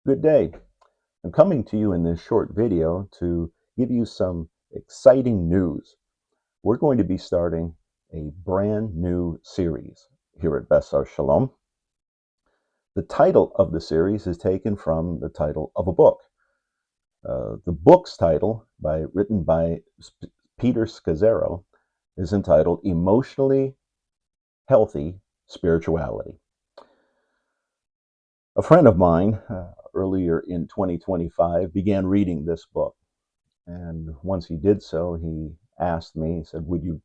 Good day. I'm coming to you in this short video to give you some exciting news. We're going to be starting a brand new series here at Besar Shalom. The title of the series is taken from the title of a book. The book's title, written by Peter Scazzero, is entitled Emotionally Healthy Spirituality. A friend of mine earlier in 2025 began reading this book. And once he did so, he asked me, he said, would you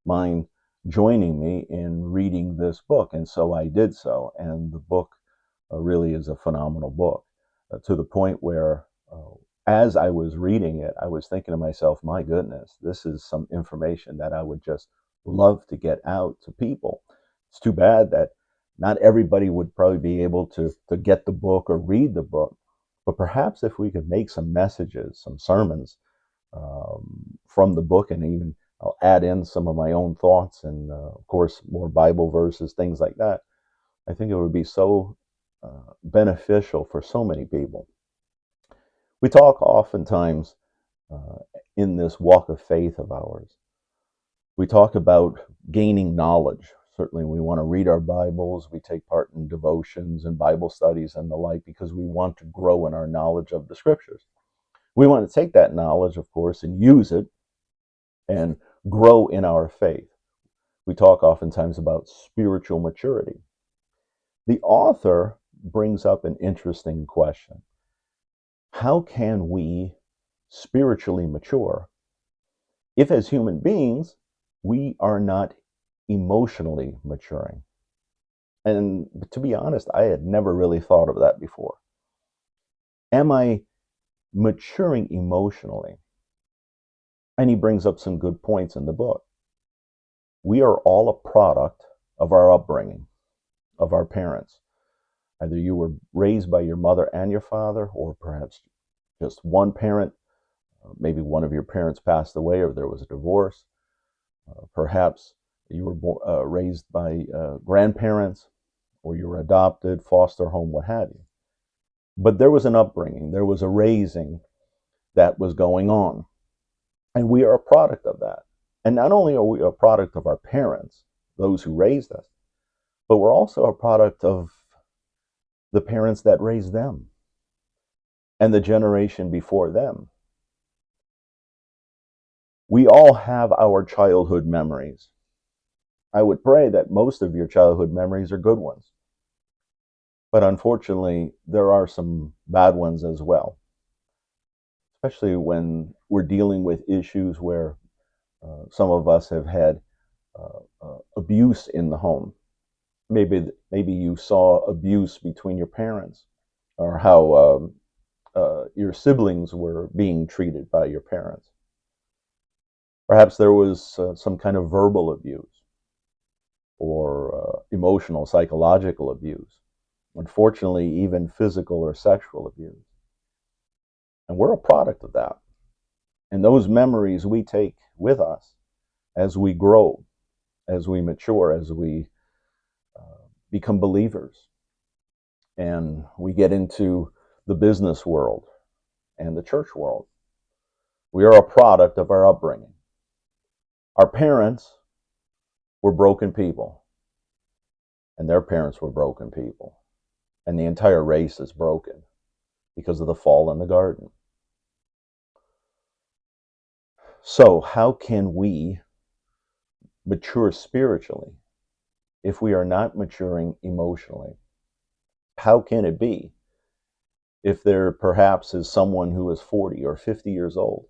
mind joining me in reading this book? And so I did so. And the book really is a phenomenal book to the point where, as I was reading it, I was thinking to myself, my goodness, this is some information that I would just love to get out to people. It's too bad that not everybody would probably be able to get the book or read the book. But perhaps if we could make some messages, some sermons from the book, and even I'll add in some of my own thoughts and, of course, more Bible verses, things like that. I think it would be so beneficial for so many people. We talk oftentimes uh, in this walk of faith of ours. We talk about gaining knowledge. Certainly, we want to read our Bibles. We take part in devotions and Bible studies and the like because we want to grow in our knowledge of the Scriptures. We want to take that knowledge, of course, and use it and grow in our faith. We talk oftentimes about spiritual maturity. The author brings up an interesting question. How can we spiritually mature if, as human beings, we are not emotionally maturing? And to be honest, I had never really thought of that before. Am I maturing emotionally? And he brings up some good points in the book. We are all a product of our upbringing, of our parents. Either you were raised by your mother and your father, or perhaps just one parent. Maybe one of your parents passed away, or there was a divorce. Perhaps you were raised by grandparents, or you were adopted, foster home, what have you. But there was an upbringing, there was a raising that was going on. And we are a product of that. And not only are we a product of our parents, those who raised us, but we're also a product of the parents that raised them and the generation before them. We all have our childhood memories. I would pray that most of your childhood memories are good ones. But unfortunately, there are some bad ones as well, especially when we're dealing with issues where some of us have had abuse in the home. Maybe you saw abuse between your parents, or how your siblings were being treated by your parents. Perhaps there was some kind of verbal abuse or emotional, psychological abuse. Unfortunately, even physical or sexual abuse. And we're a product of that. And those memories we take with us as we grow, as we mature, as we become believers, and we get into the business world and the church world. We are a product of our upbringing. Our parents were broken people, and their parents were broken people. And the entire race is broken because of the fall in the garden. So, how can we mature spiritually if we are not maturing emotionally? How can it be if there perhaps is someone who is 40 or 50 years old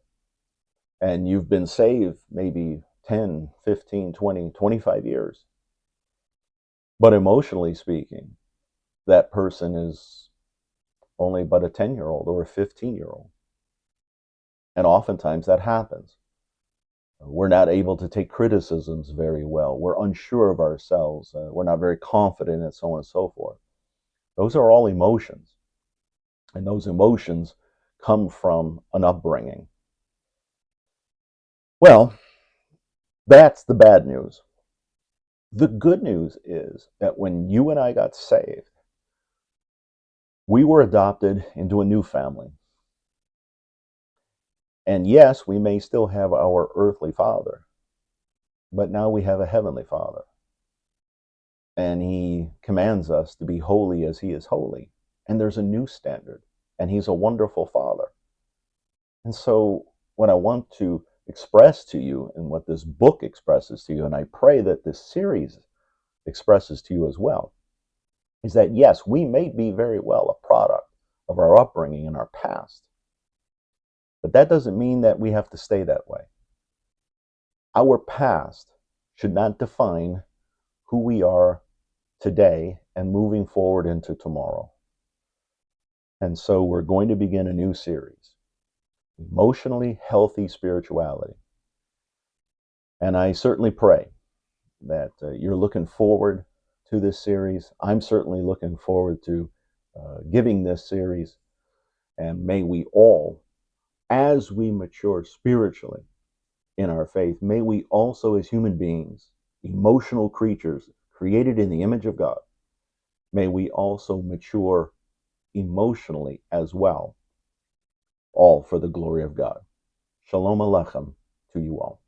and you've been saved maybe 10, 15, 20, 25 years, but emotionally speaking, that person is only but a 10-year-old or a 15-year-old? And oftentimes that happens. We're not able to take criticisms very well. We're unsure of ourselves. We're not very confident, and so on and so forth. Those are all emotions. And those emotions come from an upbringing. Well, that's the bad news. The good news is that when you and I got saved, We were adopted into a new family. And yes, we may still have our earthly father, but now we have a heavenly Father. And he commands us to be holy as he is holy. And there's a new standard, and he's a wonderful Father. And so, what I want to express to you, and what this book expresses to you, and I pray that this series expresses to you as well, is that yes, we may be very well a product of our upbringing and our past, but that doesn't mean that we have to stay that way. Our past should not define who we are today and moving forward into tomorrow. And so we're going to begin a new series, Emotionally Healthy Spirituality. And I certainly pray that you're looking forward to this series. I'm certainly looking forward to giving this series. And may we all, as we mature spiritually in our faith, may we also, as human beings, emotional creatures created in the image of God, may we also mature emotionally as well, all for the glory of God. Shalom Aleichem to you all.